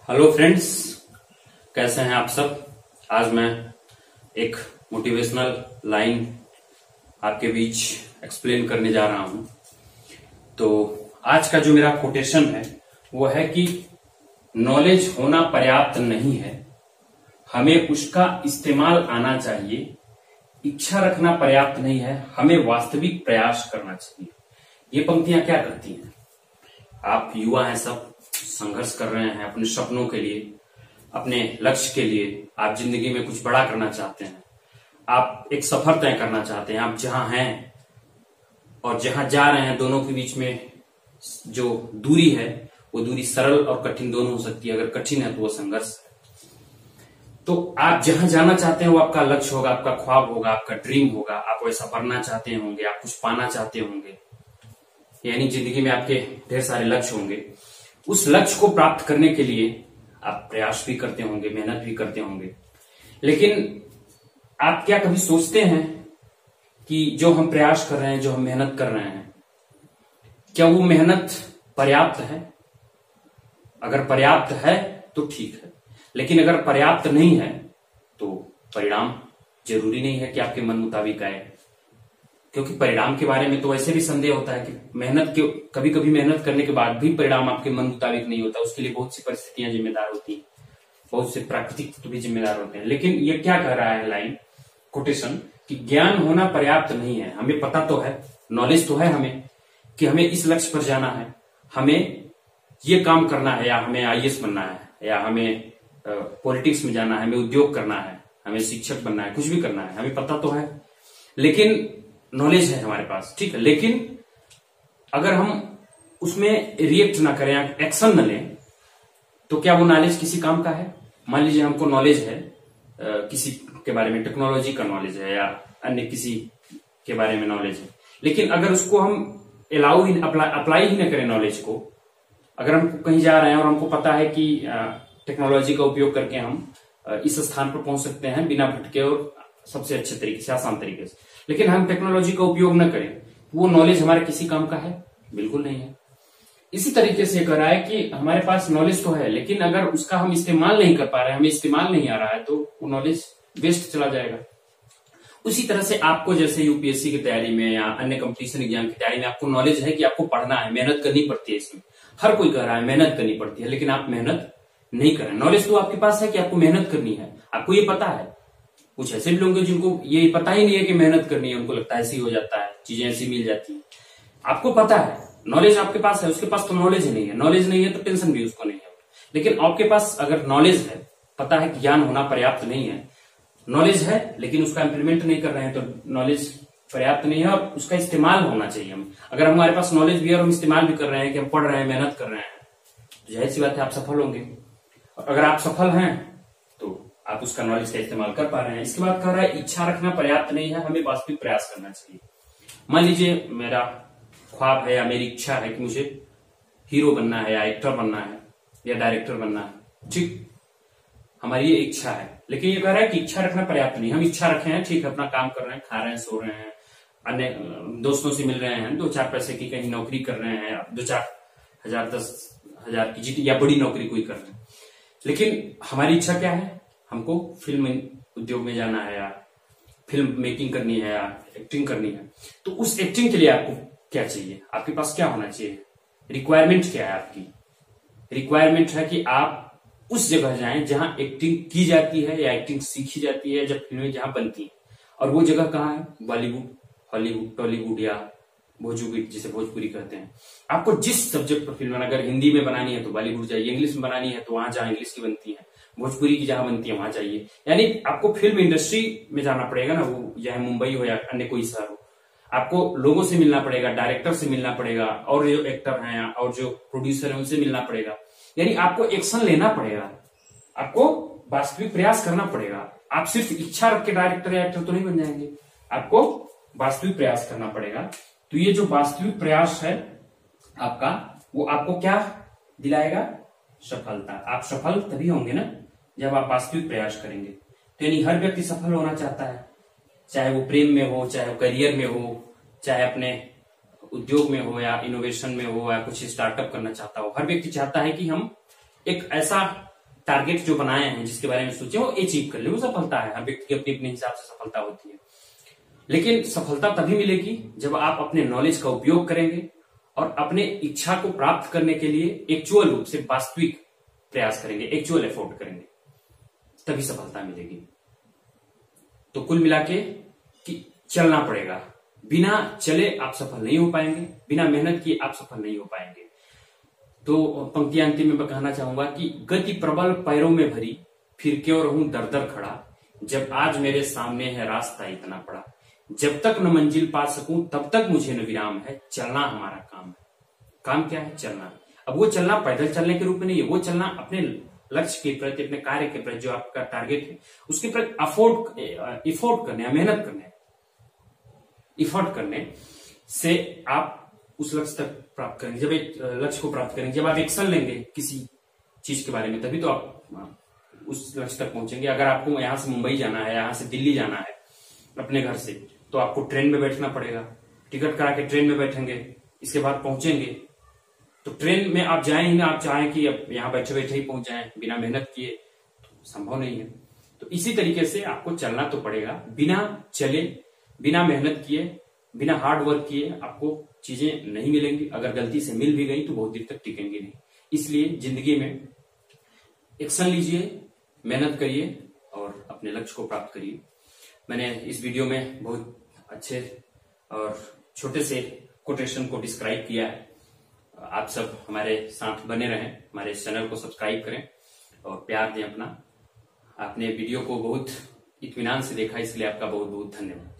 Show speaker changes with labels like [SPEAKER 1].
[SPEAKER 1] Hello friends, कैसे हैं आप सब। आज मैं एक मोटिवेशनल लाइन आपके बीच एक्सप्लेन करने जा रहा हूं। तो आज का जो मेरा कोटेशन है वो है कि नॉलेज होना पर्याप्त नहीं है, हमें उसका इस्तेमाल आना चाहिए। इच्छा रखना पर्याप्त नहीं है, हमें वास्तविक प्रयास करना चाहिए। ये पंक्तियां क्या करती हैं? आप युवा हैं, सब संघर्ष कर रहे हैं अपने सपनों के लिए, अपने लक्ष्य के लिए। आप जिंदगी में कुछ बड़ा करना चाहते हैं, आप एक सफर तय करना चाहते हैं। आप जहां हैं और जहां जा रहे हैं, दोनों के बीच में जो दूरी है वो दूरी सरल और कठिन दोनों हो सकती है। अगर कठिन है तो वो संघर्ष है। तो आप जहां जाना चाहते हैं वो आपका लक्ष्य होगा, आपका ख्वाब होगा, आपका ड्रीम होगा। आप वैसा बनना चाहते होंगे, आप कुछ पाना चाहते होंगे, यानी जिंदगी में आपके ढेर सारे लक्ष्य होंगे। उस लक्ष्य को प्राप्त करने के लिए आप प्रयास भी करते होंगे, मेहनत भी करते होंगे। लेकिन आप क्या कभी सोचते हैं कि जो हम प्रयास कर रहे हैं, जो हम मेहनत कर रहे हैं, क्या वो मेहनत पर्याप्त है? अगर पर्याप्त है तो ठीक है, लेकिन अगर पर्याप्त नहीं है तो परिणाम जरूरी नहीं है कि आपके मन मुताबिक आए। क्योंकि परिणाम के बारे में तो वैसे भी संदेह होता है कि कभी कभी मेहनत करने के बाद भी परिणाम आपके मन मुताबिक नहीं होता। उसके लिए बहुत सी परिस्थितियां जिम्मेदार होती हैं, बहुत से प्राकृतिक तत्व भी जिम्मेदार होते हैं। लेकिन ये क्या कह रहा है लाइन, कोटेशन, कि ज्ञान होना पर्याप्त नहीं है। हमें पता तो है, नॉलेज तो है हमें कि हमें इस लक्ष्य पर जाना है, हमें ये काम करना है, या हमें आईएएस बनना है, या हमें पॉलिटिक्स में जाना है, हमें उद्योग करना है, हमें शिक्षक बनना है, कुछ भी करना है, हमें पता तो है। लेकिन नॉलेज है हमारे पास, ठीक है। लेकिन अगर हम उसमें रिएक्ट ना करें, एक्शन न लें, तो क्या वो नॉलेज किसी काम का है? मान लीजिए हमको नॉलेज है किसी के बारे में, टेक्नोलॉजी का नॉलेज है या अन्य किसी के बारे में नॉलेज है, लेकिन अगर उसको हम अप्लाई ही ना करें नॉलेज को, अगर हम कहीं जा रहे हैं और हमको पता है कि टेक्नोलॉजी का उपयोग करके हम इस स्थान पर पहुंच सकते हैं बिना भटके और सबसे अच्छे तरीके से, आसान तरीके से, लेकिन हम टेक्नोलॉजी का उपयोग न करें, वो नॉलेज हमारे किसी काम का है? बिल्कुल नहीं है। इसी तरीके से कह रहा है कि हमारे पास नॉलेज तो है, लेकिन अगर उसका हम इस्तेमाल नहीं कर पा रहे हैं, हमें इस्तेमाल नहीं आ रहा है, तो वो नॉलेज वेस्ट चला जाएगा। उसी तरह से आपको, जैसे यूपीएससी की तैयारी में या अन्य कंपटीशन एग्जाम की तैयारी में आपको नॉलेज है कि आपको पढ़ना है, मेहनत करनी पड़ती है। इसमें हर कोई कह रहा है मेहनत करनी पड़ती है, लेकिन आप मेहनत नहीं कर रहे। नॉलेज तो आपके पास है कि आपको मेहनत करनी है, आपको ये पता है। कुछ ऐसे भी लोग हैं जिनको ये पता ही नहीं है कि मेहनत करनी है, उनको लगता है ऐसे ही हो जाता है, चीजें ऐसी मिल जाती है। आपको पता है, नॉलेज आपके पास है, उसके पास तो नॉलेज ही नहीं है। नॉलेज नहीं है तो टेंशन भी उसको नहीं है। लेकिन आपके पास अगर नॉलेज है, पता है कि ज्ञान होना पर्याप्त नहीं है, नॉलेज है लेकिन उसका इंप्लीमेंट नहीं कर रहे हैं, तो नॉलेज पर्याप्त नहीं है और उसका इस्तेमाल होना चाहिए। हम अगर हमारे पास नॉलेज भी है और हम इस्तेमाल भी कर रहे हैं, कि हम पढ़ रहे हैं, मेहनत कर रहे हैं, तो जाहिर सी बात है आप सफल होंगे। अगर आप सफल हैं तो आप उसका नॉलेज का इस्तेमाल कर पा रहे हैं। इसके बाद कह रहा है इच्छा रखना पर्याप्त नहीं है, हमें वास्तविक प्रयास करना चाहिए। मान लीजिए मेरा ख्वाब है या मेरी इच्छा है कि मुझे हीरो बनना है या एक्टर बनना है या डायरेक्टर बनना है, ठीक, हमारी ये इच्छा है। लेकिन ये कह रहा है कि इच्छा रखना पर्याप्त नहीं। हम इच्छा रखे हैं, ठीक है, अपना काम कर रहे हैं, खा रहे हैं, सो रहे हैं, अन्य दोस्तों से मिल रहे हैं, 2-4 पैसे की कहीं नौकरी कर रहे हैं, 2-4 हजार 10 हजार की जीती या बड़ी नौकरी कोई कर रहे हैं। लेकिन हमारी इच्छा क्या है? हमको फिल्म उद्योग में जाना है, या फिल्म मेकिंग करनी है, या एक्टिंग करनी है। तो उस एक्टिंग के लिए आपको क्या चाहिए? आपके पास क्या होना चाहिए? रिक्वायरमेंट क्या है आपकी? रिक्वायरमेंट है कि आप उस जगह जाएं जहां एक्टिंग की जाती है या एक्टिंग सीखी जाती है, जब फिल्में जहां बनती हैं। और वो जगह कहाँ है? बॉलीवुड, हॉलीवुड, टॉलीवुड या भोजपुरी, जिसे भोजपुरी कहते हैं। आपको जिस सब्जेक्ट पर फिल्म, अगर हिंदी में बनानी है तो बॉलीवुड जाइए, इंग्लिश में बनानी है तो वहां जहां इंग्लिश की बनती है, भोजपुरी की जहां बनती है वहां जाइए। यानी आपको फिल्म इंडस्ट्री में जाना पड़ेगा ना, वो चाहे मुंबई हो या अन्य कोई शहर हो। आपको लोगों से मिलना पड़ेगा, डायरेक्टर से मिलना पड़ेगा, और जो एक्टर हैं और जो प्रोड्यूसर है उनसे मिलना पड़ेगा। यानी आपको एक्शन लेना पड़ेगा, आपको वास्तविक प्रयास करना पड़ेगा। आप सिर्फ इच्छा रख के डायरेक्टर या एक्टर तो नहीं बन जाएंगे, आपको वास्तविक प्रयास करना पड़ेगा। तो ये जो वास्तविक प्रयास है आपका, वो आपको क्या दिलाएगा? सफलता। आप सफल तभी होंगे ना जब आप वास्तविक प्रयास करेंगे। तो यानी हर व्यक्ति सफल होना चाहता है, चाहे वो प्रेम में हो, चाहे वो करियर में हो, चाहे अपने उद्योग में हो, या इनोवेशन में हो, या कुछ स्टार्टअप करना चाहता हो। हर व्यक्ति चाहता है कि हम एक ऐसा टारगेट जो बनाए हैं, जिसके बारे में सोचे, वो अचीव कर ले, वो सफलता है। हर व्यक्ति की अपने अपने हिसाब से सफलता होती है। लेकिन सफलता तभी मिलेगी जब आप अपने नॉलेज का उपयोग करेंगे और अपने इच्छा को प्राप्त करने के लिए एक्चुअल रूप से वास्तविक प्रयास करेंगे, एक्चुअल एफर्ट करेंगे, तभी सफलता मिलेगी। तो कुल मिला के कि चलना पड़ेगा, बिना चले आप सफल नहीं हो पाएंगे, बिना मेहनत किए आप सफल नहीं हो पाएंगे। तो पंक्ति अंतिम में मैं कहना चाहूंगा कि गति प्रबल पैरों में भरी, फिर क्यों रहूं दर दर खड़ा, जब आज मेरे सामने है रास्ता इतना बड़ा, जब तक न मंजिल पा सकूं तब तक मुझे न विराम है, चलना हमारा काम है। काम क्या है? चलना। अब वो चलना पैदल चलने के रूप में नहीं है, वो चलना अपने लक्ष्य के प्रति, अपने कार्य के प्रति, जो आपका टारगेट है उसके प्रति इफोर्ट करने, मेहनत करने, इफर्ट करने से आप उस लक्ष्य तक प्राप्त करेंगे। जब एक लक्ष्य को प्राप्त करेंगे, जब आप एक्शन लेंगे किसी चीज के बारे में, तभी तो आप उस लक्ष्य तक पहुंचेंगे। अगर आपको यहां से मुंबई जाना है, यहां से दिल्ली जाना है अपने घर से, तो आपको ट्रेन में बैठना पड़ेगा, टिकट करा के ट्रेन में बैठेंगे, इसके बाद पहुंचेंगे। तो ट्रेन में आप जाएंगे, आप चाहें कि अब यहाँ बैठे बैठे ही पहुंच जाएं बिना मेहनत किए, तो संभव नहीं है। तो इसी तरीके से आपको चलना तो पड़ेगा। बिना चले, बिना मेहनत किए, बिना हार्ड वर्क किए आपको चीजें नहीं मिलेंगी। अगर गलती से मिल भी गई तो बहुत देर तक टिकेंगी नहीं। इसलिए जिंदगी में एक्शन लीजिए, मेहनत करिए और अपने लक्ष्य को प्राप्त करिए। मैंने इस वीडियो में बहुत अच्छे और छोटे से कोटेशन को डिस्क्राइब किया है। आप सब हमारे साथ बने रहें, हमारे इस चैनल को सब्सक्राइब करें और प्यार दें अपना। आपने वीडियो को बहुत इत्मीनान से देखा, इसलिए आपका बहुत बहुत धन्यवाद।